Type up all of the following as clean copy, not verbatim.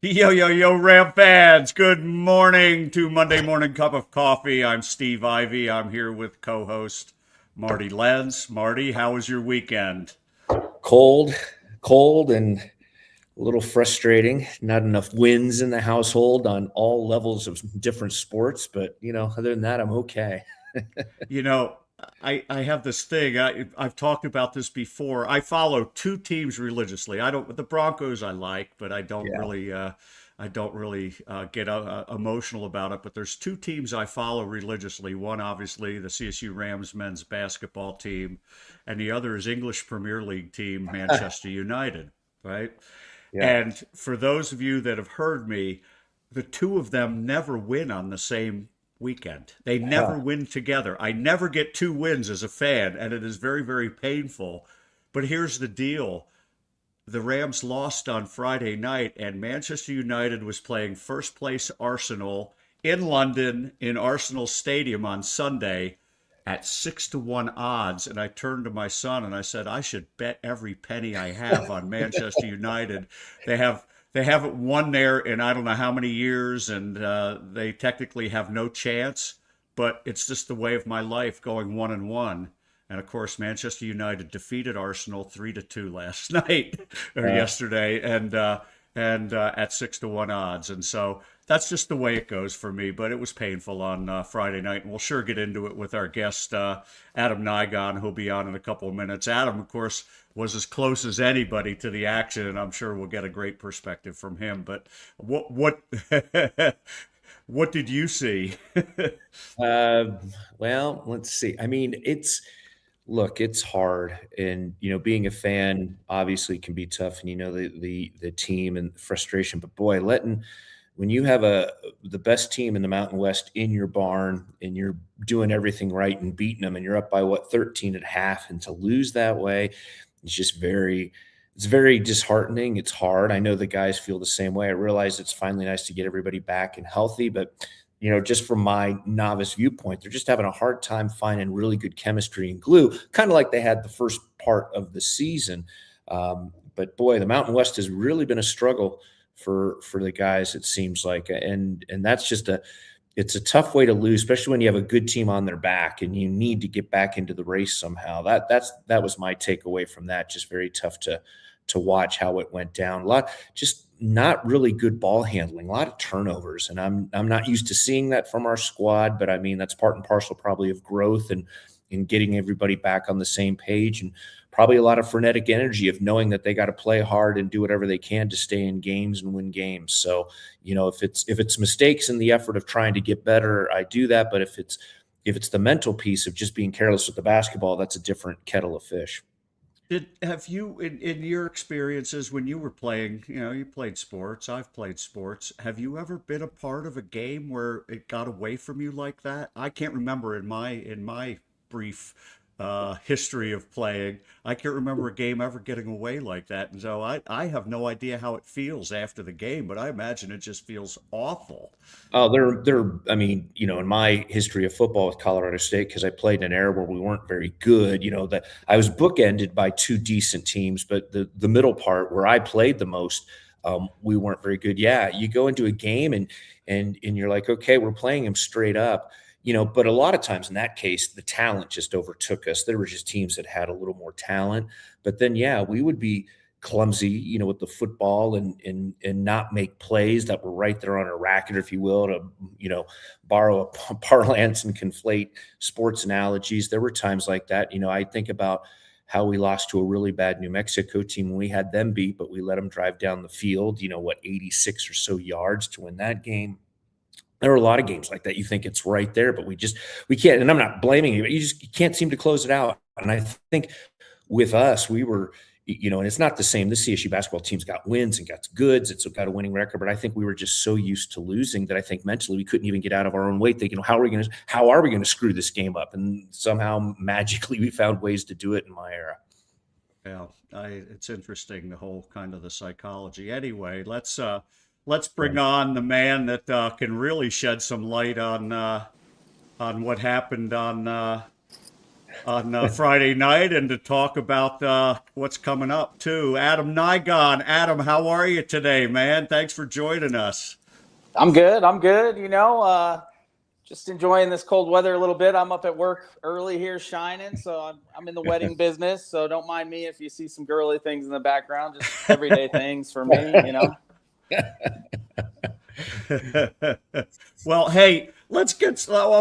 Yo, Ram fans. Good morning to Monday Morning Cup of Coffee. I'm Steve Ivy. I'm here with co-host Marty Lenz. Marty, how was your weekend? Cold, and a little frustrating. Not enough wins in the household on all levels of different sports, but other than that, I'm okay. You know, I have this thing. I've talked about this before. I follow two teams religiously. I don't. The Broncos I like, but I don't Yeah. really. I don't really get emotional about it. But there's two teams I follow religiously. One, obviously, the CSU Rams men's basketball team, and the other is English Premier League team Manchester United. Right. Yeah. And for those of you that have heard me, the two of them never win on the same weekend. They never Huh. win together. I never get two wins as a fan, and it is very, very painful. But here's the deal. The Rams lost on Friday night, and Manchester United was playing first place Arsenal in London in Arsenal Stadium on Sunday at 6-1 odds. And I turned to my son and I said, I should bet every penny I have on Manchester United. They have they haven't won there in I don't know how many years, and they technically have no chance. But it's just the way of my life, going 1-1. And of course, Manchester United defeated Arsenal 3-2 last night or Uh, yesterday, and at 6-1 odds. And so that's just the way it goes for me. But it was painful on Friday night, and we'll sure get into it with our guest Adam Nigon, who'll be on in a couple of minutes. Adam, of course, was as close as anybody to the action, and I'm sure we'll get a great perspective from him. But what what did you see? uh, well, let's see. I mean, look, it's hard, and being a fan obviously can be tough, and the team and frustration. But boy, letting when you have the best team in the Mountain West in your barn, and you're doing everything right and beating them, and you're up by 13 at half, and to lose that way, it's just it's very disheartening. It's hard. I know the guys feel the same way. I realize it's finally nice to get everybody back and healthy, but just from my novice viewpoint, they're just having a hard time finding really good chemistry and glue, kind of like they had the first part of the season. But boy, the Mountain West has really been a struggle for the guys, it seems like, and that's it's a tough way to lose, especially when you have a good team on their back and you need to get back into the race somehow. That was my takeaway from that. Just very tough to watch how it went down. A lot, just not really good ball handling, a lot of turnovers, and I'm not used to seeing that from our squad. But I mean, that's part and parcel probably of growth and in getting everybody back on the same page, and probably a lot of frenetic energy of knowing that they got to play hard and do whatever they can to stay in games and win games. So if it's mistakes in the effort of trying to get better, I do that. But if it's the mental piece of just being careless with the basketball, that's a different kettle of fish. Have you, in your experiences when you were playing, you played sports, I've played sports. Have you ever been a part of a game where it got away from you like that? I can't remember in my brief history of playing, I can't remember a game ever getting away like that. And so I have no idea how it feels after the game, but I imagine it just feels awful. Oh, I mean, in my history of football with Colorado State, because I played in an era where we weren't very good, that I was bookended by two decent teams, but the middle part where I played the most, we weren't very good. Yeah, you go into a game and you're like, okay, we're playing them straight up. But a lot of times in that case, the talent just overtook us. There were just teams that had a little more talent. But then, yeah, we would be clumsy, with the football and not make plays that were right there on a racket, if you will, to, borrow a parlance and conflate sports analogies. There were times like that. I think about how we lost to a really bad New Mexico team when we had them beat, but we let them drive down the field, 86 or so yards to win that game. There are a lot of games like that. You think it's right there, but we can't. And I'm not blaming you, but you can't seem to close it out. And I think with us, we were, and it's not the same. The CSU basketball team's got wins and got goods. It's got a winning record, but I think we were just so used to losing that I think mentally we couldn't even get out of our own way, thinking, how are we going to screw this game up? And somehow magically we found ways to do it in my era. Yeah, it's interesting, the whole kind of the psychology. Anyway, let's bring Right. on the man that can really shed some light on what happened on Friday night, and to talk about what's coming up too. Adam Nigon. Adam, how are you today, man? Thanks for joining us. I'm good. I'm good. Just enjoying this cold weather a little bit. I'm up at work early here shining, so I'm in the wedding business. So don't mind me if you see some girly things in the background, just everyday things for me. Well, hey, I want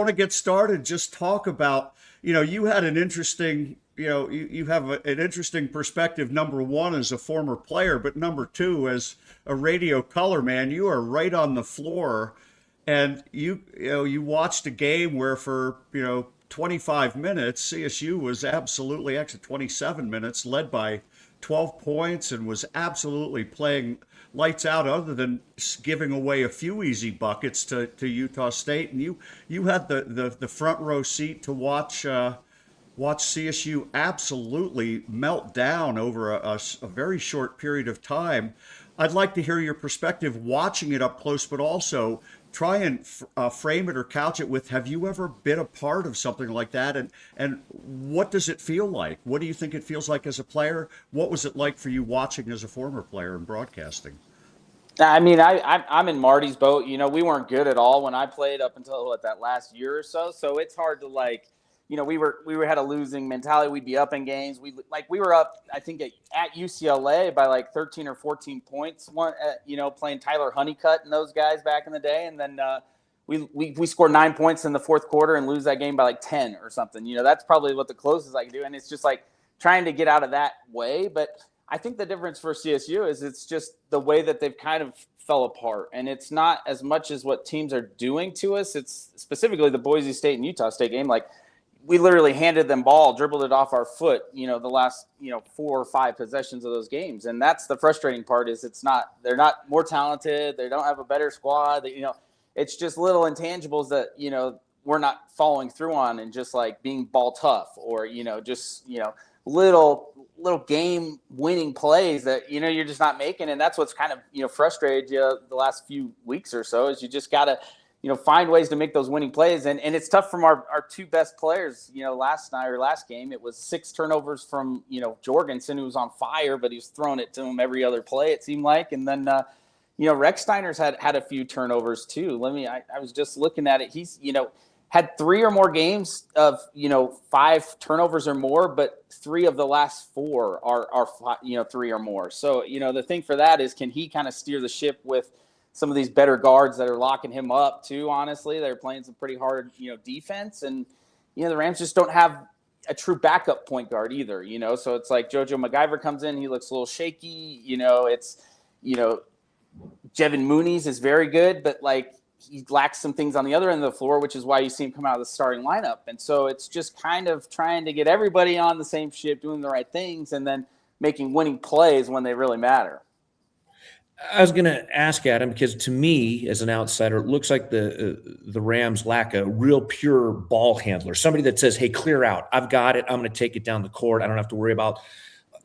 to get started. Just talk about, you had an interesting, you have an interesting perspective. Number one, as a former player, but number two, as a radio color man, you are right on the floor, and you watched a game where for 25 minutes CSU was absolutely, actually 27 minutes, led by 12 points, and was absolutely playing lights out, other than giving away a few easy buckets to Utah State. And you had the front row seat to watch CSU absolutely melt down over a very short period of time. I'd like to hear your perspective watching it up close, but also try and frame it or couch it with, have you ever been a part of something like that? And what does it feel like? What do you think it feels like as a player? What was it like for you watching as a former player in broadcasting? I mean, I'm in Marty's boat. We weren't good at all when I played up until that last year or so. So it's hard to we had a losing mentality. We'd be up in games. We were up, I think, at UCLA by like 13 or 14 points. Playing Tyler Honeycutt and those guys back in the day, and then we scored 9 points in the fourth quarter and lose that game by like 10 or something. That's probably what the closest I can do, and it's just like trying to get out of that way. But I think the difference for CSU is it's just the way that they've kind of fell apart, and it's not as much as what teams are doing to us. It's specifically the Boise State and Utah State game. Like, we literally handed them ball, dribbled it off our foot, the last, 4 or 5 possessions of those games. And that's the frustrating part, is they're not more talented. They don't have a better squad. It's just little intangibles that, we're not following through on, and just like being ball tough, or, little game winning plays that, you're just not making. And that's what's kind of, frustrated you the last few weeks or so, is you just got to, find ways to make those winning plays. And it's tough from our 2 best players. Last game, it was 6 turnovers from, Jorgensen, who was on fire, but he was throwing it to him every other play, it seemed like. And then, Rex Steiner's had a few turnovers too. I was just looking at it. He's, had 3 or more games of, 5 turnovers or more, but 3 of the last 4 are 3 or more. So, the thing for that is, can he kind of steer the ship with some of these better guards that are locking him up too? Honestly, they're playing some pretty hard, defense, and, the Rams just don't have a true backup point guard either, so it's like JoJo MacGyver comes in, he looks a little shaky, it's, Jevin Mooney's is very good, but like, he lacks some things on the other end of the floor, which is why you see him come out of the starting lineup. And so it's just kind of trying to get everybody on the same ship, doing the right things, and then making winning plays when they really matter. I was going to ask Adam, because to me, as an outsider, it looks like the Rams lack a real pure ball handler, somebody that says, hey, clear out. I've got it. I'm going to take it down the court. I don't have to worry about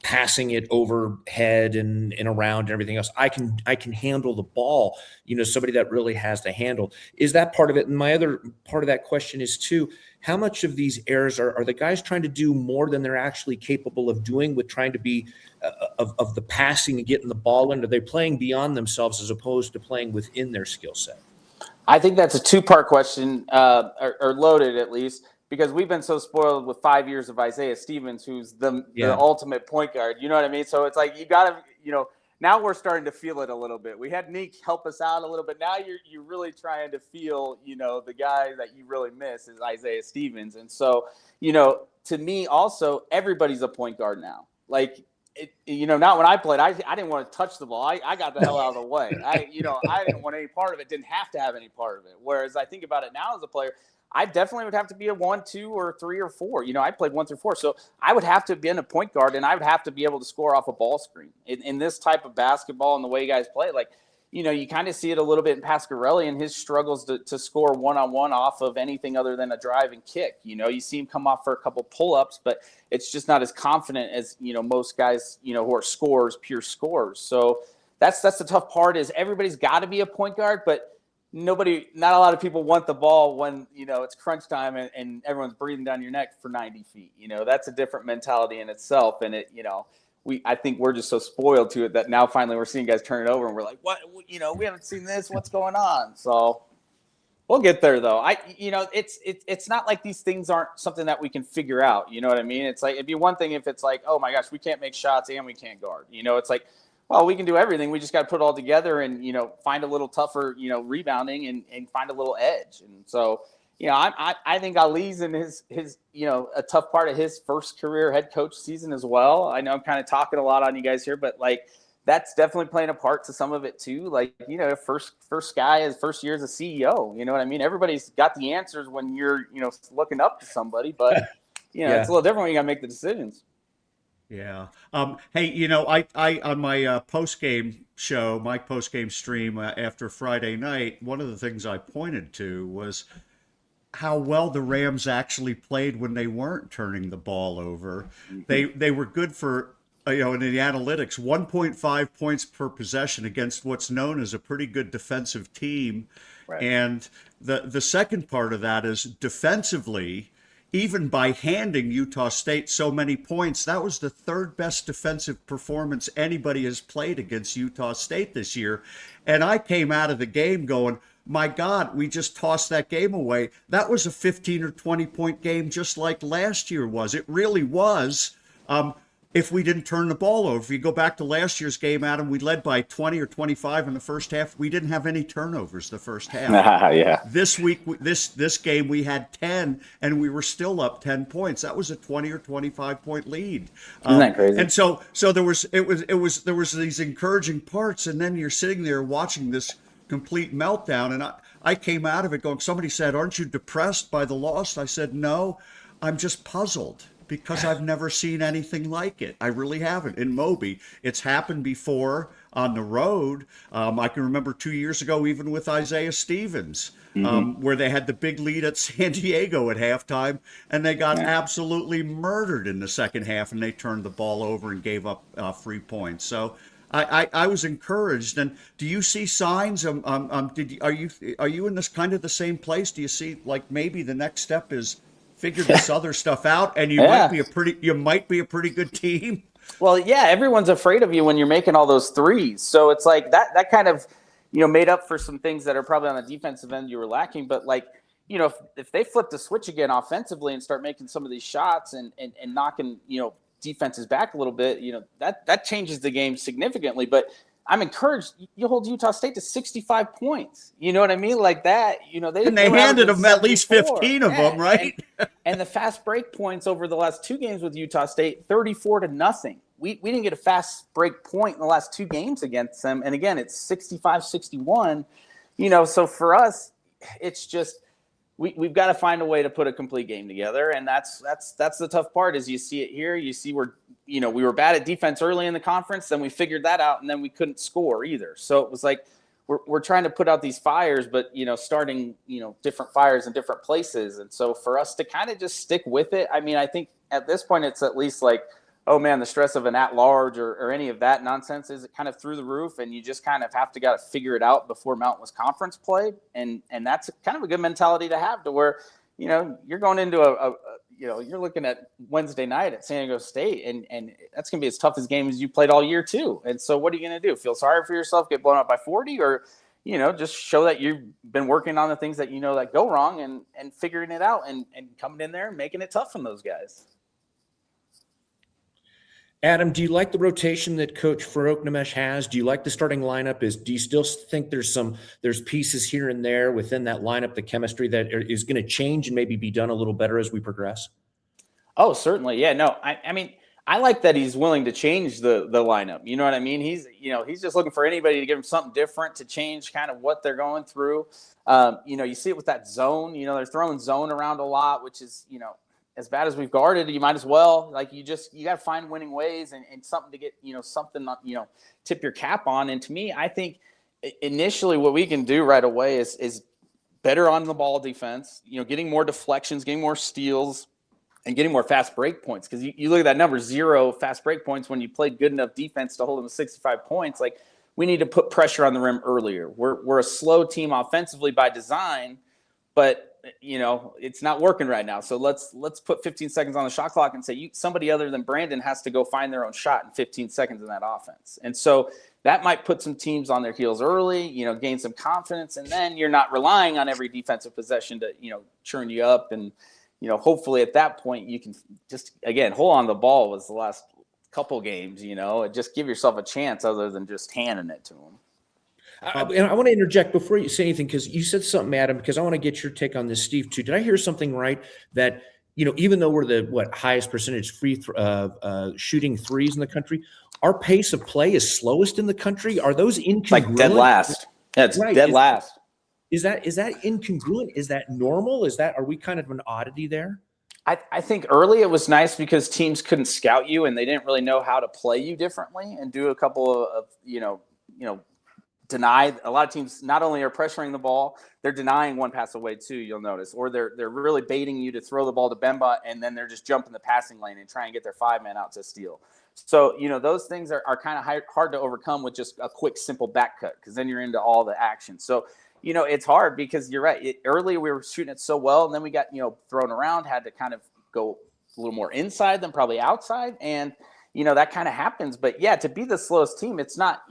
passing it overhead and around and everything else. I can handle the ball, somebody that really has the handle. Is that part of it? And my other part of that question is too, how much of these errors are the guys trying to do more than they're actually capable of doing, with trying to be of the passing and getting the ball in? Are they playing beyond themselves as opposed to playing within their skill set? I think that's a 2-part question, or loaded at least, because we've been so spoiled with 5 years of Isaiah Stevens, who's the ultimate point guard. You know what I mean? So it's like, you got to, now we're starting to feel it a little bit. We had Nick help us out a little bit. Now you're really trying to feel, the guy that you really miss is Isaiah Stevens. And so, to me also, everybody's a point guard now. Like, not when I played, I didn't want to touch the ball. I got the hell out of the way. I didn't want any part of it, didn't have to have any part of it. Whereas I think about it now as a player, I definitely would have to be a 1, 2, or 3, or 4. I played 1 through 4. So I would have to be in a point guard, and I would have to be able to score off a ball screen. In this type of basketball and the way you guys play, like, you kind of see it a little bit in Pasquarelli and his struggles to score one-on-one off of anything other than a drive and kick. You see him come off for a couple pull-ups, but it's just not as confident as, most guys, who are pure scorers. So that's the tough part is everybody's got to be a point guard, but not a lot of people want the ball when, it's crunch time and everyone's breathing down your neck for 90 feet. That's a different mentality in itself. And I think we're just so spoiled to it that now finally we're seeing guys turn it over and we're like, what, we haven't seen this. What's going on? So we'll get there though. It's not like these things aren't something that we can figure out. You know what I mean? It's like, it'd be one thing if it's like, oh my gosh, we can't make shots and we can't guard. It's like, well, we can do everything. We just got to put it all together and, find a little tougher, rebounding and find a little edge. And so, I think Ali's in his a tough part of his first career head coach season as well. I know I'm kind of talking a lot on you guys here, but like that's definitely playing a part to some of it too. Like, first guy is first year as a CEO, you know what I mean? Everybody's got the answers when you're, looking up to somebody, but it's a little different when you got to make the decisions. Yeah. Hey, I on my post-game show, my post-game stream after Friday night, one of the things I pointed to was how well the Rams actually played when they weren't turning the ball over. They were good for, in the analytics, 1.5 points per possession against what's known as a pretty good defensive team. Right. And the second part of that is defensively, even by handing Utah State so many points, that was the third best defensive performance anybody has played against Utah State this year. And I came out of the game going, my God, we just tossed that game away. That was a 15 or 20 point game just like last year was. It really was. If we didn't turn the ball over. If you go back to last year's game, Adam, we led by 20 or 25 in the first half. We didn't have any turnovers the first half. Yeah. This week, this game, we had 10, and we were still up 10 points. That was a 20 or 25 point lead. Isn't that crazy? And so there was these encouraging parts, and then you're sitting there watching this complete meltdown. And I came out of it going, somebody said, aren't you depressed by the loss? I said, no, I'm just puzzled, because I've never seen anything like it. I really haven't. In Moby, it's happened before on the road. I can remember 2 years ago, even with Isaiah Stevens, where they had the big lead at San Diego at halftime, and they got absolutely murdered in the second half, and they turned the ball over and gave up 3 points. So I was encouraged. And do you see signs? Are you in this kind of the same place? Do you see like maybe the next step is figure this other stuff out, and you might be a pretty good team? Well, yeah, everyone's afraid of you when you're making all those threes. So it's like that kind of, made up for some things that are probably on the defensive end you were lacking. But like, if they flip the switch again offensively and start making some of these shots and knocking, defenses back a little bit, that changes the game significantly. But I'm encouraged. You hold Utah State to 65 points. You know what I mean? Like that, they handed them at least 15 of them, right? And the fast break points over the last 2 games with Utah State, 34-0. We didn't get a fast break point in the last 2 games against them. And again, it's 65-61, so for us, it's just, we've got to find a way to put a complete game together. And that's the tough part is you see it here. You see we were bad at defense early in the conference, then we figured that out, and then we couldn't score either. So it was like we're trying to put out these fires, but starting different fires in different places. And so for us to kind of just stick with it, I mean, I think at this point it's at least like, oh man, the stress of an at-large or any of that nonsense is kind of through the roof, and you just kind of got to figure it out before Mountain West Conference play, and that's kind of a good mentality to have, to where you're going into you're looking at Wednesday night at San Diego State, and that's going to be as tough a game as you played all year too. And so what are you going to do? Feel sorry for yourself, get blown up by 40, or just show that you've been working on the things that that go wrong and figuring it out and coming in there and making it tough on those guys. Adam, do you like the rotation that Coach Farouk Namesh has? Do you like the starting lineup? Do you still think there's pieces here and there within that lineup, the chemistry that is going to change and maybe be done a little better as we progress? Oh, certainly. Yeah, no, I mean, I like that he's willing to change the lineup. You know what I mean? He's just looking for anybody to give him something different, to change kind of what they're going through. You see it with that zone, they're throwing zone around a lot, which is, as bad as we've guarded, you might as well, like, you got to find winning ways and something to get, something, tip your cap on. And to me, I think initially what we can do right away is better on the ball defense, getting more deflections, getting more steals, and getting more fast break points. Because you look at that number, 0 fast break points when you played good enough defense to hold them to 65 points. Like, we need to put pressure on the rim earlier. We're a slow team offensively by design, but it's not working right now. So let's put 15 seconds on the shot clock and say somebody other than Brandon has to go find their own shot in 15 seconds in that offense. And so that might put some teams on their heels early, gain some confidence, and then you're not relying on every defensive possession to, churn you up. And, hopefully at that point you can just, again, hold on to the ball was the last couple games, just give yourself a chance other than just handing it to them. And I want to interject before you say anything, because you said something, Adam, because I want to get your take on this, Steve, too. Did I hear something right that, even though we're the highest percentage shooting threes in the country, our pace of play is slowest in the country? Are those incongruent? Like dead last. Yeah, it's right. Dead last. Is that incongruent? Is that normal? Are we kind of an oddity there? I think early it was nice because teams couldn't scout you and they didn't really know how to play you differently and do a couple of deny. A lot of teams not only are pressuring the ball, they're denying one pass away too, you'll notice, or they're really baiting you to throw the ball to Bemba, and then they're just jumping the passing lane and try and get their 5-man out to steal. So, those things are kind of hard to overcome with just a quick, simple back cut, because then you're into all the action. So, it's hard because you're right. Earlier we were shooting it so well, and then we got, thrown around, had to kind of go a little more inside than probably outside. And, that kind of happens. But yeah, to be the slowest team, it's not,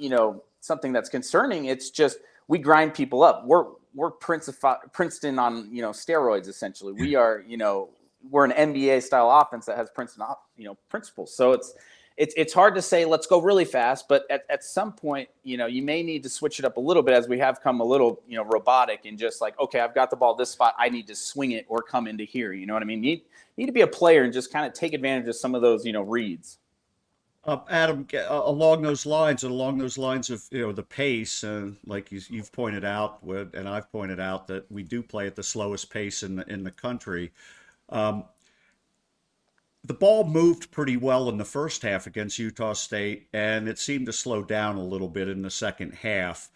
something that's concerning. It's just we grind people up. We're Princeton on steroids essentially. We are we're an NBA style offense that has Princeton principles. So it's hard to say let's go really fast, but at some point you may need to switch it up a little bit as we have come a little robotic and just like, okay, I've got the ball this spot, I need to swing it or come into here. You know what I mean? You need to be a player and just kind of take advantage of some of those reads. Adam, along those lines of the pace, like you've pointed out, and I've pointed out that we do play at the slowest pace in the country. The ball moved pretty well in the first half against Utah State, and it seemed to slow down a little bit in the second half.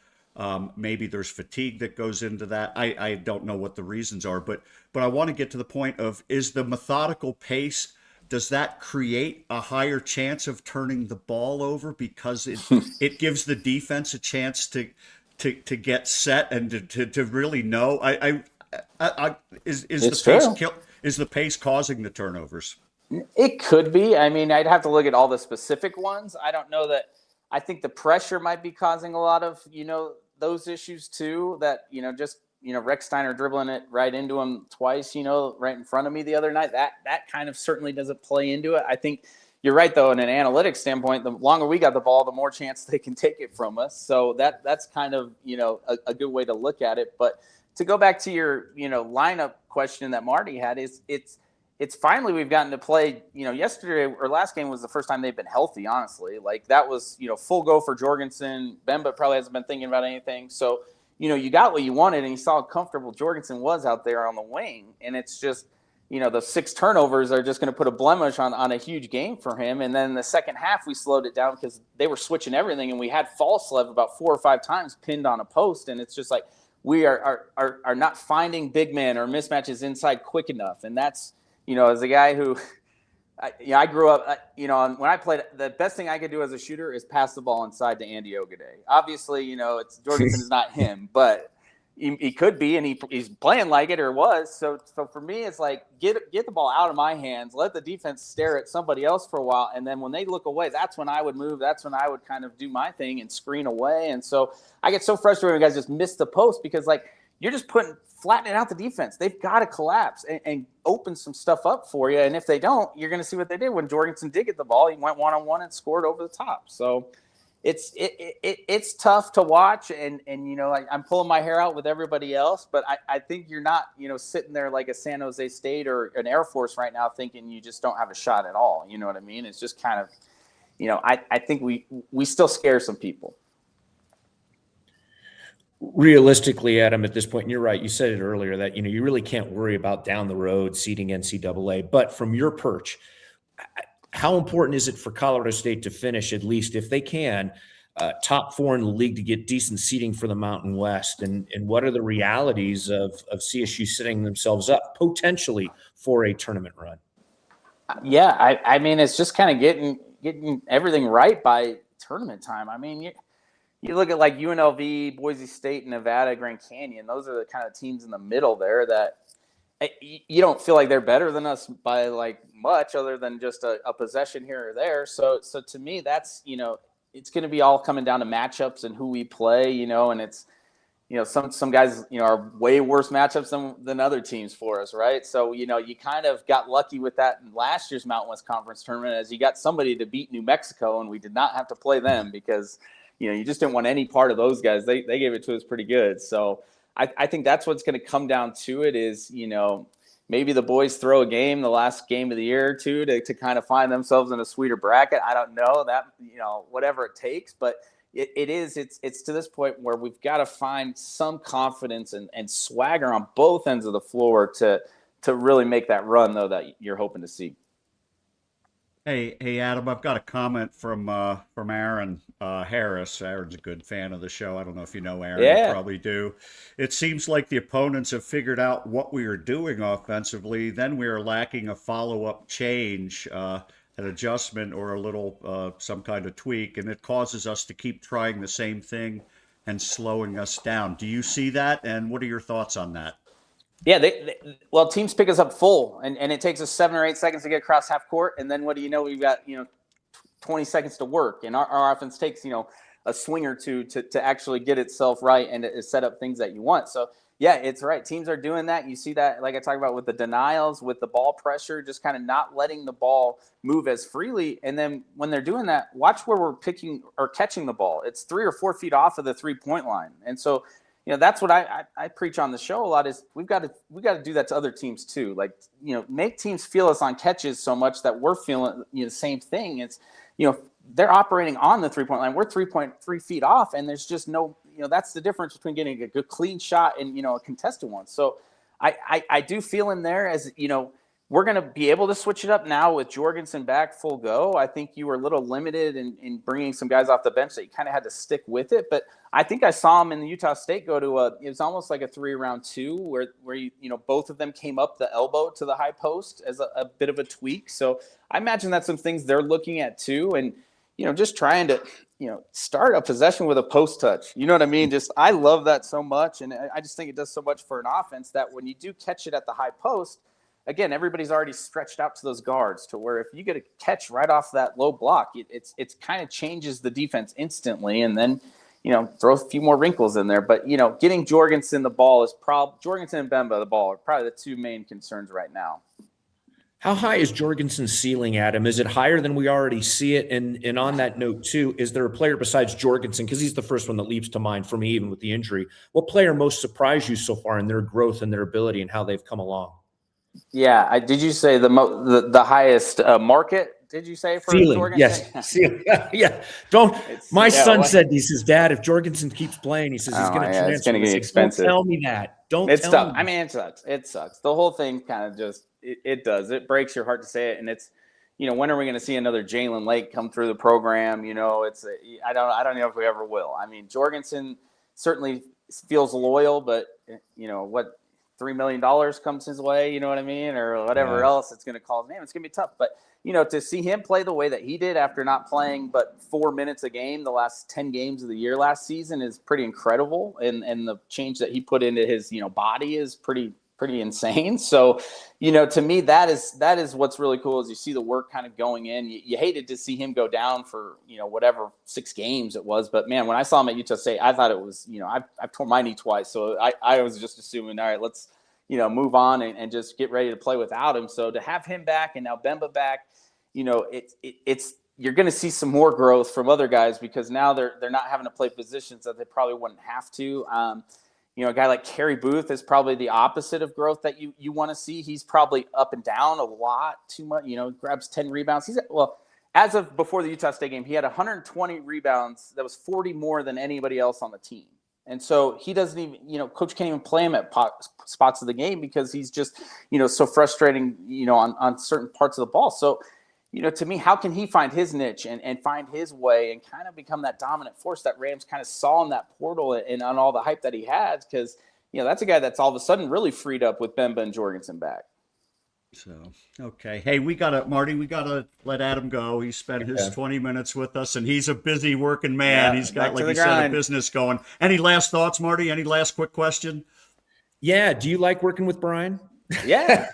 Maybe there's fatigue that goes into that. I don't know what the reasons are, but I want to get to the point of, is the methodical pace, does that create a higher chance of turning the ball over because it gives the defense a chance to get set and to really know? Is the pace causing the turnovers? It could be. I mean, I'd have to look at all the specific ones. I don't know that. I think the pressure might be causing a lot of those issues too. That just Rex Steiner dribbling it right into him twice, right in front of me the other night. That kind of certainly doesn't play into it. I think you're right, though, in an analytics standpoint, the longer we got the ball, the more chance they can take it from us. So that's kind of, a good way to look at it. But to go back to your, lineup question that Marty had, it's finally we've gotten to play, yesterday or last game was the first time they've been healthy, honestly. Like, that was, full go for Jorgensen. Bemba probably hasn't been thinking about anything. So, you got what you wanted, and you saw how comfortable Jorgensen was out there on the wing. And it's just, the 6 turnovers are just going to put a blemish on a huge game for him. And then the second half, we slowed it down because they were switching everything, and we had Falslev about 4 or 5 times pinned on a post. And it's just like we are not finding big men or mismatches inside quick enough. And that's, as a guy who I grew up, when I played, the best thing I could do as a shooter is pass the ball inside to Andy Ogaday. Obviously, it's Jorgensen is not him, but he could be, and he's playing like it or was. So for me, it's like get the ball out of my hands, let the defense stare at somebody else for a while, and then when they look away, that's when I would move. That's when I would kind of do my thing and screen away. And so I get so frustrated when guys just miss the post because you're just flattening out the defense. They've got to collapse and open some stuff up for you. And if they don't, you're going to see what they did when Jorgensen did get the ball. He went one-on-one and scored over the top. So it's tough to watch. And I'm pulling my hair out with everybody else, but I think you're not, sitting there like a San Jose State or an Air Force right now thinking you just don't have a shot at all. You know what I mean? It's just kind of, I think we still scare some people. Realistically, Adam, at this point, and you're right, you said it earlier that, you really can't worry about down the road seeding NCAA. But from your perch, how important is it for Colorado State to finish, at least if they can, top 4 in the league to get decent seating for the Mountain West? And what are the realities of CSU setting themselves up potentially for a tournament run? Yeah, I mean, it's just kind of getting everything right by tournament time. I mean, you look at like UNLV, Boise State, Nevada, Grand Canyon. Those are the kind of teams in the middle there that you don't feel like they're better than us by like much other than just a possession here or there. So to me, that's, it's going to be all coming down to matchups and who we play, and it's, some guys, are way worse matchups than other teams for us, right? So, you kind of got lucky with that in last year's Mountain West Conference tournament as you got somebody to beat New Mexico, and we did not have to play them because, you just didn't want any part of those guys. They gave it to us pretty good. So I think that's what's going to come down to it is, maybe the boys throw a game, the last game of the year or two to kind of find themselves in a sweeter bracket. I don't know that, whatever it takes, but it's to this point where we've got to find some confidence and swagger on both ends of the floor to really make that run though that you're hoping to see. Hey, Adam, I've got a comment from Aaron Harris. Aaron's a good fan of the show. I don't know if you know Aaron. Yeah. You probably do. It seems like the opponents have figured out what we are doing offensively. Then we are lacking a follow-up change, an adjustment, or a little some kind of tweak, and it causes us to keep trying the same thing and slowing us down. Do you see that? And what are your thoughts on that? Yeah, well, teams pick us up full, and it takes us 7 or 8 seconds to get across half court, and then what do you know? We've got 20 seconds to work, and our offense takes a swing or two to actually get itself right and to set up things that you want. So yeah, it's right. Teams are doing that. You see that, like I talked about, with the denials, with the ball pressure, just kind of not letting the ball move as freely. And then when they're doing that, watch where we're picking or catching the ball. It's 3 or 4 feet off of the 3-point line, and so. That's what I preach on the show a lot is we got to do that to other teams too. Like, make teams feel us on catches so much that we're feeling the same thing. It's, they're operating on the 3-point line. We're 3.3 feet off, and there's just no, that's the difference between getting a good clean shot and, a contested one. So I do feel in there as, we're going to be able to switch it up now with Jorgensen back full go. I think you were a little limited in bringing some guys off the bench that you kind of had to stick with it. But I think I saw him in the Utah State go to it was almost like a 3-round-2 where both of them came up the elbow to the high post as a bit of a tweak. So I imagine that's some things they're looking at too. And, just trying to, start a possession with a post touch. You know what I mean? I love that so much. And I just think it does so much for an offense that when you do catch it at the high post, again, everybody's already stretched out to those guards to where if you get a catch right off that low block, it's kind of changes the defense instantly. And then, throw a few more wrinkles in there. But, getting Jorgensen the ball is Jorgensen and Bemba the ball are probably the two main concerns right now. How high is Jorgensen's ceiling, Adam? Is it higher than we already see it? And on that note, too, is there a player besides Jorgensen, because he's the first one that leaps to mind for me, even with the injury, what player most surprised you so far in their growth and their ability and how they've come along? Yeah, did you say the highest market? Did you say for ceiling? Jorgensen? Yes, ceiling. Yeah. My son said, he says, Dad, if Jorgensen keeps playing, he says he's going to transfer. It's going to get expensive. Don't tell me that. It's tough. I mean, it sucks. It sucks. The whole thing kind of just it does. It breaks your heart to say it, and it's when are we going to see another Jalen Lake come through the program? I don't know if we ever will. I mean, Jorgensen certainly feels loyal, but what. $3 million comes his way, you know what I mean? Or whatever else it's going to call his name. It's going to be tough. But, to see him play the way that he did after not playing but 4 minutes a game the last 10 games of the year last season is pretty incredible. And the change that he put into his, body is pretty insane. So, to me, that is what's really cool is you see the work kind of going in. You hated to see him go down for, whatever 6 games it was. But, man, when I saw him at Utah State, I thought it was, I've torn my knee twice. So I was just assuming, all right, let's, move on and just get ready to play without him. So to have him back and now Bemba back, it's you're going to see some more growth from other guys because now they're not having to play positions that they probably wouldn't have to. A guy like Kerry Booth is probably the opposite of growth that you want to see. He's probably up and down a lot too much. Grabs 10 rebounds. As of before the Utah State game, he had 120 rebounds. That was 40 more than anybody else on the team. And so he doesn't even, coach can't even play him at spots of the game because he's just, so frustrating, on certain parts of the ball. So, to me, how can he find his niche and find his way and kind of become that dominant force that Rams kind of saw in that portal and on all the hype that he has? Because, that's a guy that's all of a sudden really freed up with Bemba and Jorgensen back. So, okay. Hey, Marty, we got to let Adam go. He spent his 20 minutes with us, and he's a busy working man. He's got, like you said, a business going. Any last thoughts, Marty? Any last quick question? Yeah. Do you like working with Brian? Yeah.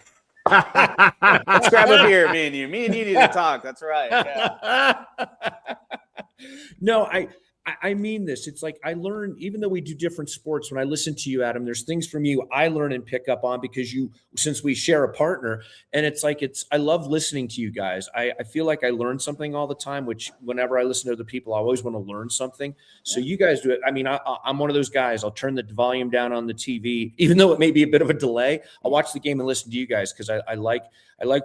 Let's grab a beer, me and you need to talk. That's right. Yeah. No, I mean this. It's like I learn, even though we do different sports, when I listen to you, Adam, there's things from you I learn and pick up on because since we share a partner, and it's like, I love listening to you guys. I feel like I learn something all the time, which whenever I listen to other people, I always want to learn something. So you guys do it. I mean, I'm one of those guys. I'll turn the volume down on the TV, even though it may be a bit of a delay. I'll watch the game and listen to you guys because I like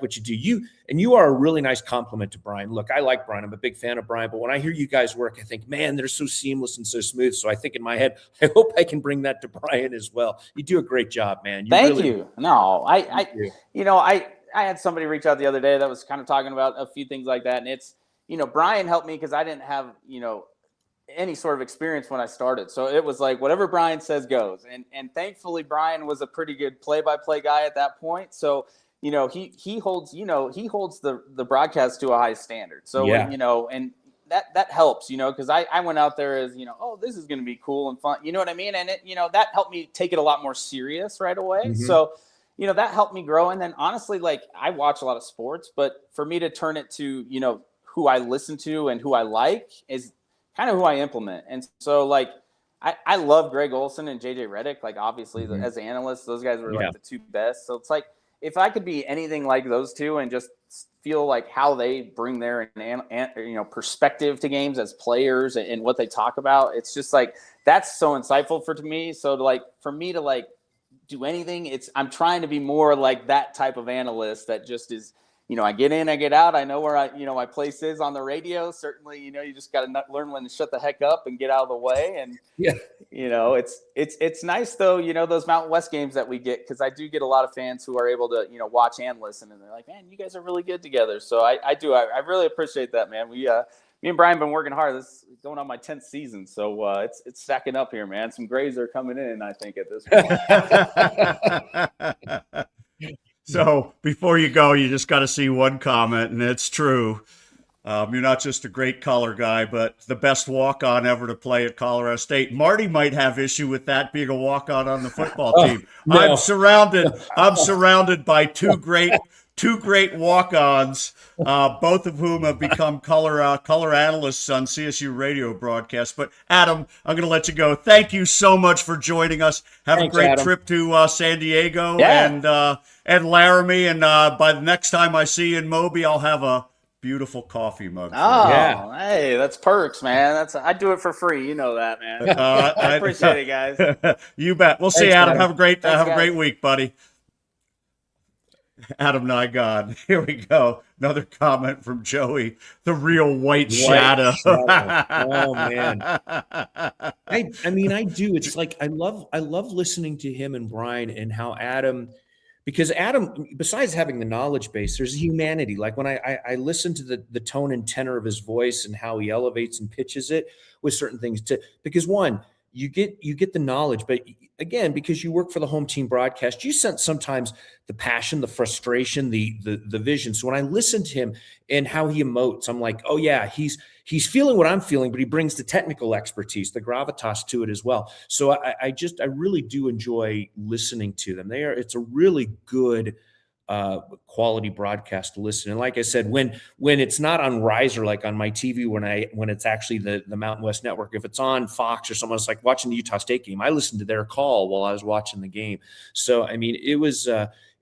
what you do. You are a really nice compliment to Brian. Look, I like Brian. I'm a big fan of Brian, but when I hear you guys work, I think, man, they're so seamless and so smooth. So I think in my head, I hope I can bring that to Brian as well. You do a great job, man. Thank you. No, I had somebody reach out the other day that was kind of talking about a few things like that. And it's, Brian helped me because I didn't have, any sort of experience when I started. So it was like, whatever Brian says goes. And thankfully Brian was a pretty good play-by-play guy at that point. So, he holds the broadcast to a high standard. So, and that helps, because I went out there as, oh, this is going to be cool and fun. You know what I mean? And it, that helped me take it a lot more serious right away. Mm-hmm. So, that helped me grow. And then honestly, like I watch a lot of sports, but for me to turn it to, who I listen to and who I like is kind of who I implement. And so like, I love Greg Olson and JJ Redick. Like obviously as analysts, those guys were like the two best. So it's like, if I could be anything like those two and just feel like how they bring their perspective to games as players and what they talk about, it's just like that's so insightful to me. So for me to do anything, I'm trying to be more like that type of analyst that just is, I get in, I get out. I know where my place is on the radio. Certainly, you just got to learn when to shut the heck up and get out of the way. And it's nice though, those Mountain West games that we get, because I do get a lot of fans who are able to, watch and listen, and they're like, man, you guys are really good together. So I really appreciate that, man. Me and Brian been working hard. This is going on my 10th season, so it's stacking up here, man. Some grays are coming in, I think, at this point. So before you go, you just got to see one comment, and it's true. You're not just a great color guy, but the best walk-on ever to play at Colorado State. Marty might have issue with that being a walk-on on the football team. No. I'm surrounded by two great walk-ons, both of whom have become color analysts on CSU radio broadcasts. But Adam, I'm going to let you go. Thank you so much for joining us. Have a great trip to San Diego and Laramie. And by the next time I see you in Moby, I'll have a beautiful coffee mug. Hey, that's perks, man. I do it for free. You know that, man. I appreciate it, guys. You bet. We'll see you, Adam. Have a great week, buddy. Adam Nigon. Here we go. Another comment from Joey. The real white shadow. Oh man. I mean, I do. It's like I love listening to him and Brian and how Adam. Because Adam, besides having the knowledge base, there's humanity. Like when I listen to the tone and tenor of his voice and how he elevates and pitches it with certain things. Because one, you get the knowledge, but again, because you work for the home team broadcast, you sense sometimes the passion, the frustration, the vision. So when I listen to him and how he emotes, I'm like, oh yeah, he's feeling what I'm feeling, but he brings the technical expertise, the gravitas to it as well. So I really do enjoy listening to them. It's a really good quality broadcast to listen. And like I said, when it's not on Riser, like on my TV, when it's actually the Mountain West Network, if it's on Fox or someone, it's like watching the Utah State game, I listened to their call while I was watching the game. So, I mean, it was,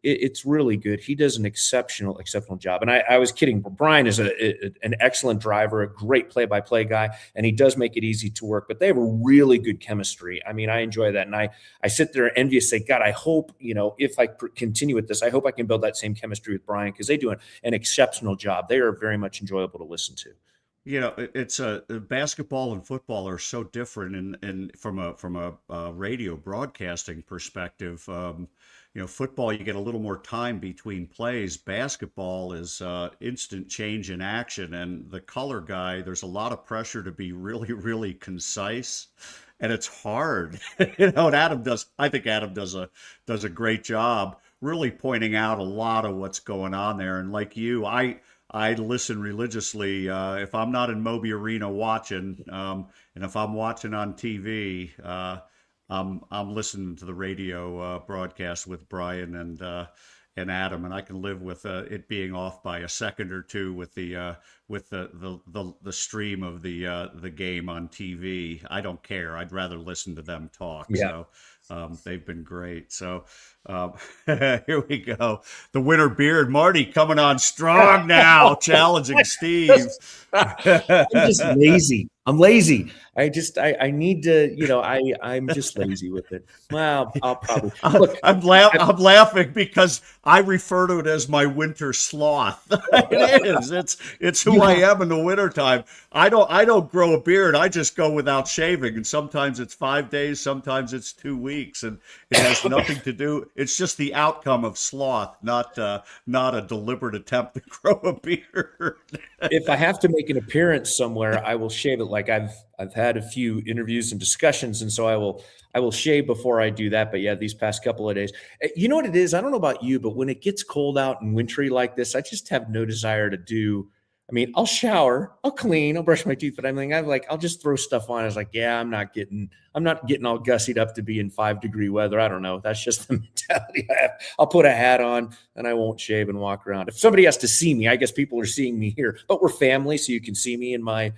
it's really good. He does an exceptional job. And I was kidding. Brian is an excellent driver, a great play-by-play guy, and he does make it easy to work. But they have a really good chemistry. I mean, I enjoy that. And I sit there envious, say, God, I hope, if I continue with this, I hope I can build that same chemistry with Brian, because they do an exceptional job. They are very much enjoyable to listen to. It's basketball and football are so different, and from a radio broadcasting perspective. Football, you get a little more time between plays. Basketball is instant change in action, and the color guy, there's a lot of pressure to be really, really concise, and it's hard. And I think Adam does a great job really pointing out a lot of what's going on there. And like you, I listen religiously. If I'm not in Moby Arena watching, and if I'm watching on TV, I'm listening to the radio broadcast with Brian and Adam, and I can live with it being off by a second or two with the stream of the game on TV. I don't care. I'd rather listen to them talk. Yeah. So they've been great. So here we go. The winter beard, Marty, coming on strong now, challenging Steve. I'm just lazy. I'm lazy. I need to, I'm just lazy with it. Well, I'll probably look. I'm laughing because I refer to it as my winter sloth. It is. It's who I am in the wintertime. I don't grow a beard. I just go without shaving, and sometimes it's 5 days, sometimes it's 2 weeks, and it has nothing to do. It's just the outcome of sloth, not a deliberate attempt to grow a beard. If I have to make an appearance somewhere, I will shave it. Like I've had a few interviews and discussions, and so I will shave before I do that. But yeah, these past couple of days, you know what it is? I don't know about you, but when it gets cold out and wintry like this, I just have no desire to do. I mean, I'll shower, I'll clean, I'll brush my teeth, but I'll just throw stuff on. I was like, yeah, I'm not getting all gussied up to be in 5-degree weather. I don't know. That's just the mentality I have. I'll put a hat on and I won't shave and walk around. If somebody has to see me, I guess people are seeing me here, but we're family, so you can see me in my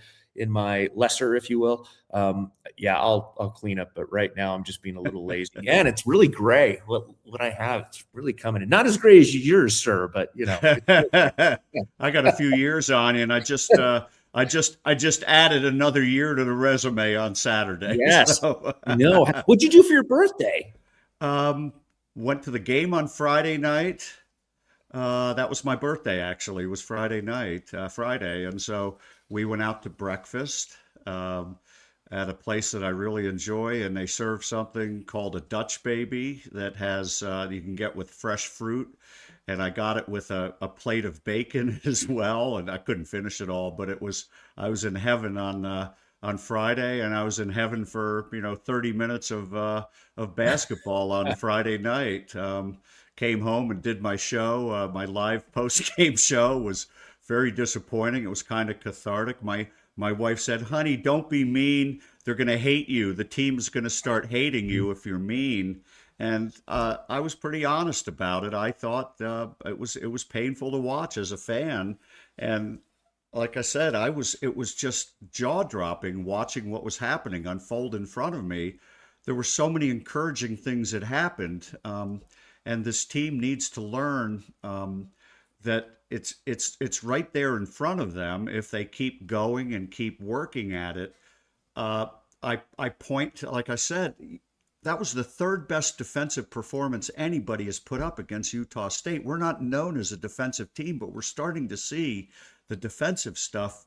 lesser, if you will. Yeah, I'll clean up, but right now I'm just being a little lazy. And it's really gray. What I have, it's really coming in. Not as gray as yours, sir, but I got a few years on, and I just added another year to the resume on Saturday. Yes. So, No. What'd you do for your birthday? went to the game on Friday night. That was my birthday, actually. It was Friday night, Friday. And so we went out to breakfast at a place that I really enjoy. And they serve something called a Dutch baby that has, you can get with fresh fruit. And I got it with a plate of bacon as well. And I couldn't finish it all, but I was in heaven on Friday, and I was in heaven for 30 minutes of basketball on Friday night. Came home and did my show. My live post game show was very disappointing. It was kind of cathartic. My wife said, "Honey, don't be mean. They're going to hate you. The team's going to start hating you if you're mean." And I was pretty honest about it. I thought it was painful to watch as a fan, and like I said, it was just jaw-dropping watching what was happening unfold in front of me. There were so many encouraging things that happened, and this team needs to learn that it's right there in front of them if they keep going and keep working at it. I point to, like I said, that was the third best defensive performance anybody has put up against Utah State. We're not known as a defensive team, but we're starting to see the defensive stuff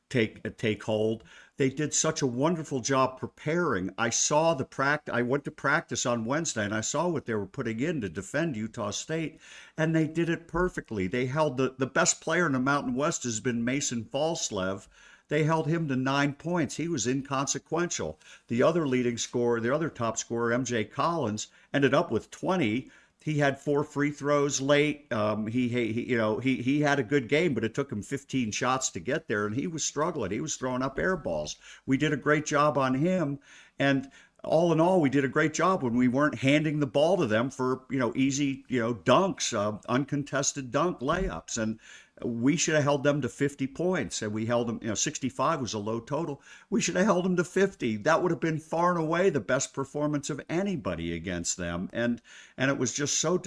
take hold. They did such a wonderful job preparing. I saw the practice. I went to practice on Wednesday, and I saw what they were putting in to defend Utah State, and they did it perfectly. They held the best player in the Mountain West has been Mason Falslev. They held him to 9 points. He was inconsequential. The other leading scorer, the other top scorer, MJ Collins, ended up with 20. He had 4 free throws late. He had a good game, but it took him 15 shots to get there, and he was struggling. He was throwing up air balls. We did a great job on him, and all in all, we did a great job when we weren't handing the ball to them for easy dunks, uncontested dunk layups, and we should have held them to 50 points, and we held them. 65 was a low total. We should have held them to 50. That would have been far and away the best performance of anybody against them, and it was just so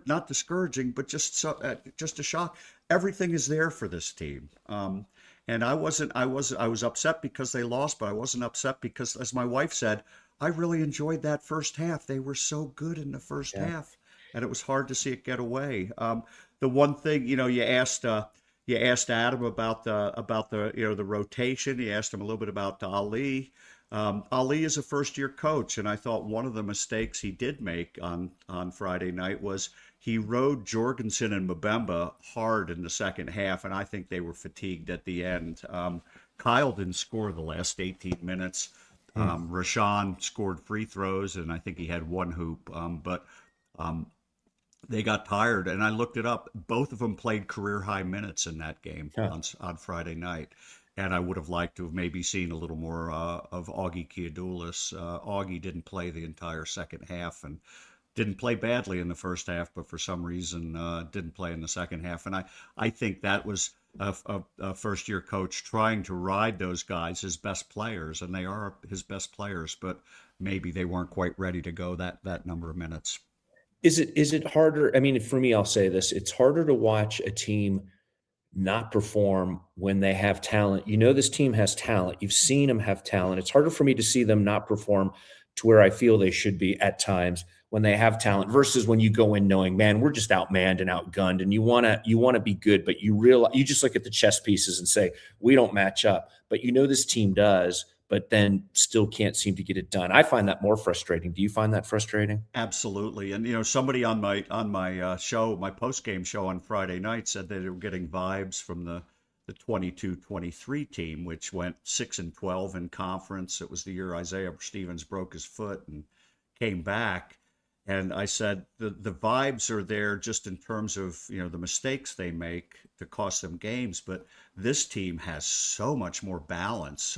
not discouraging, but just a shock. Everything is there for this team. And I was upset because they lost, but I wasn't upset because, as my wife said, I really enjoyed that first half. They were so good in the first half, and it was hard to see it get away. The one thing, you asked you asked Adam about the the rotation. You asked him a little bit about Ali. Ali is a first-year coach, and I thought one of the mistakes he did make on Friday night was he rode Jorgensen and Mbemba hard in the second half, and I think they were fatigued at the end. Kyle didn't score the last 18 minutes. Rashawn scored free throws, and I think he had one hoop. But they got tired, and I looked it up. Both of them played career-high minutes in that game on Friday night. And I would have liked to have maybe seen a little more of Augie Kiadoulis. Augie didn't play the entire second half and didn't play badly in the first half, but for some reason didn't play in the second half. And I think that was a first-year coach trying to ride those guys, his best players, and they are his best players, but maybe they weren't quite ready to go that number of minutes. Is it harder? I mean, for me, I'll say this. It's harder to watch a team not perform when they have talent. You know, this team has talent. You've seen them have talent. It's harder for me to see them not perform to where I feel they should be at times when they have talent versus when you go in knowing, man, we're just outmanned and outgunned, and you want to be good, but you just look at the chess pieces and say, we don't match up, but you know this team does, but then still can't seem to get it done. I find that more frustrating. Do you find that frustrating? Absolutely. And somebody on my show, my post-game show on Friday night, said that they were getting vibes from the 22-23 team, which went 6-12 in conference. It was the year Isaiah Stevens broke his foot and came back. And I said the vibes are there just in terms of the mistakes they make to cost them games, but this team has so much more balance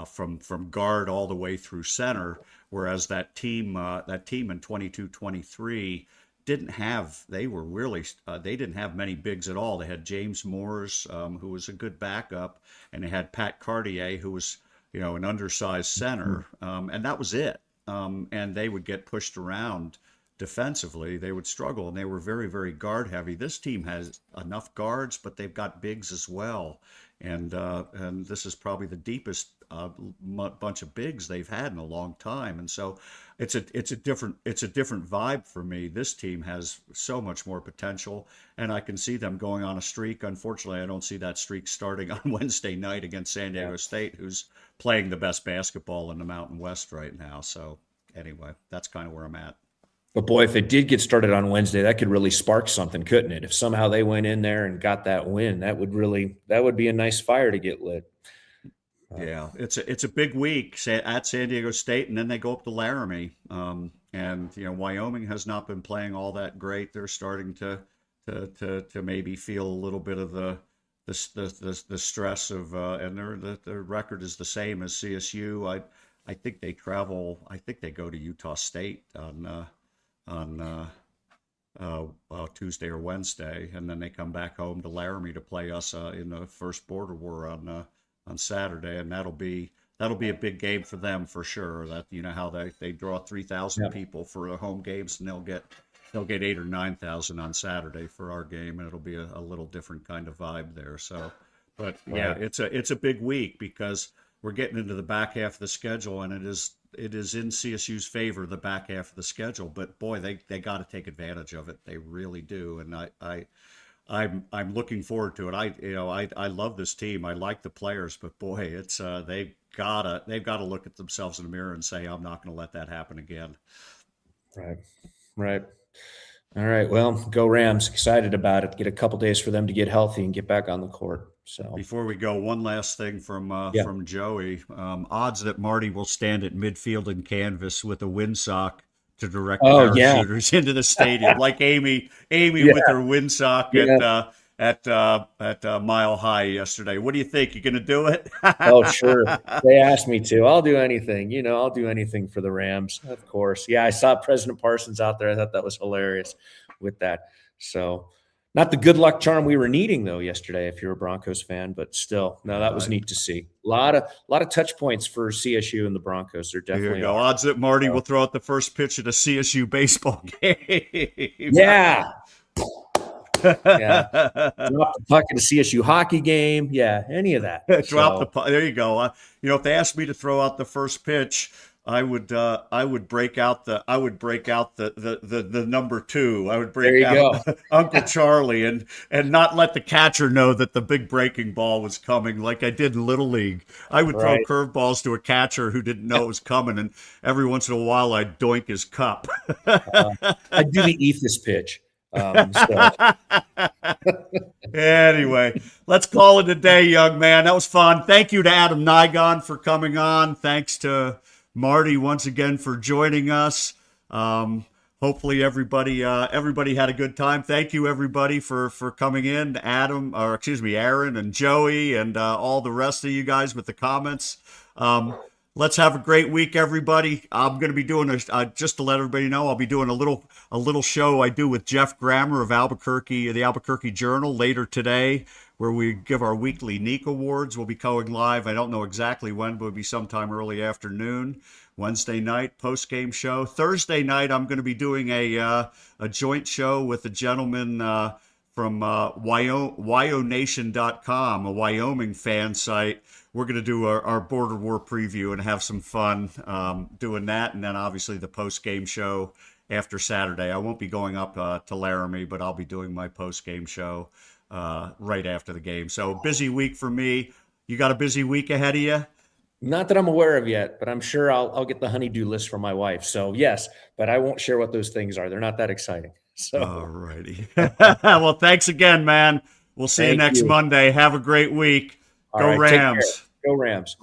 from guard all the way through center, whereas that team in 22-23 didn't have many bigs at all. They had James Moores, who was a good backup, and they had Pat Cartier, who was an undersized center, and that was it. And they would get pushed around defensively. They would struggle, and they were very, very guard heavy. This team has enough guards, but they've got bigs as well. And this is probably the deepest bunch of bigs they've had in a long time. And so it's a different vibe for me. This team has so much more potential, and I can see them going on a streak. Unfortunately, I don't see that streak starting on Wednesday night against San Diego State, who's playing the best basketball in the Mountain West right now. So anyway, that's kind of where I'm at. But boy, if it did get started on Wednesday, that could really spark something, couldn't it? If somehow they went in there and got that win, that would be a nice fire to get lit. Yeah, it's a big week at San Diego State, and then they go up to Laramie. And Wyoming has not been playing all that great. They're starting to maybe feel a little bit of the stress of, and their record is the same as CSU. I think they travel. I think they go to Utah State on Tuesday or Wednesday, and then they come back home to Laramie to play us in the first Border War on Saturday, and that'll be a big game for them for sure. That how they draw 3,000 people for the home games, and they'll get 8,000 or 9,000 on Saturday for our game, and it'll be a little different kind of vibe there. So, but yeah, it's a big week because we're getting into the back half of the schedule, and it is in CSU's favor, the back half of the schedule. But boy, they got to take advantage of it. They really do, and I'm looking forward to it. I love this team. I like the players, but boy, it's they've got to look at themselves in the mirror and say, I'm not going to let that happen again. Right. All right. Well, go Rams. Excited about it. Get a couple days for them to get healthy and get back on the court. So before we go, one last thing from Joey. Odds that Marty will stand at midfield and canvas with a windsock to direct shooters into the stadium, like Amy with her windsock at Mile High yesterday. What do you think? You going to do it? Oh, sure. They asked me to. I'll do anything. I'll do anything for the Rams, of course. Yeah, I saw President Parsons out there. I thought that was hilarious with that. So not the good luck charm we were needing, though, yesterday, if you're a Broncos fan, but still, no, that was neat to see. A lot of touch points for CSU and the Broncos. They're definitely There you go. Odds that Marty will throw out the first pitch at a CSU baseball game. Yeah. Drop the puck at a CSU hockey game. Yeah, any of that. Drop the puck. There you go. If they asked me to throw out the first pitch I would break out the number 2. I would There break you out go. Uncle Charlie and not let the catcher know that the big breaking ball was coming like I did in Little League. I would throw Right. curveballs to a catcher who didn't know it was coming, and every once in a while I'd doink his cup. I do the ethos pitch. So Anyway, let's call it a day, young man. That was fun. Thank you to Adam Nigon for coming on. Thanks to Marty once again for joining us. Hopefully everybody had a good time. Thank you everybody for coming in. Aaron and Joey and all the rest of you guys with the comments. Let's have a great week, everybody. I'm going to be doing just to let everybody know, I'll be doing a little show I do with Jeff Grammer of Albuquerque, the Albuquerque Journal, later today, where we give our weekly Neek Awards. We'll be going live. I don't know exactly when, but it'll be sometime early afternoon. Wednesday night, post-game show. Thursday night, I'm going to be doing a joint show with a gentleman from WyoNation.com, a Wyoming fan site. We're going to do our border war preview and have some fun doing that. And then obviously the post-game show after Saturday. I won't be going up to Laramie, but I'll be doing my post-game show right after the game. So busy week for me. You got a busy week ahead of you? not that I'm aware of yet, but I'm sure I'll get the honeydew list from my wife. So yes, but I won't share what those things are. They're not that exciting. So All righty. Well, thanks again, man. We'll see you Thank next you. Monday. Have a great week. All Go right, take care. Rams. Go Rams.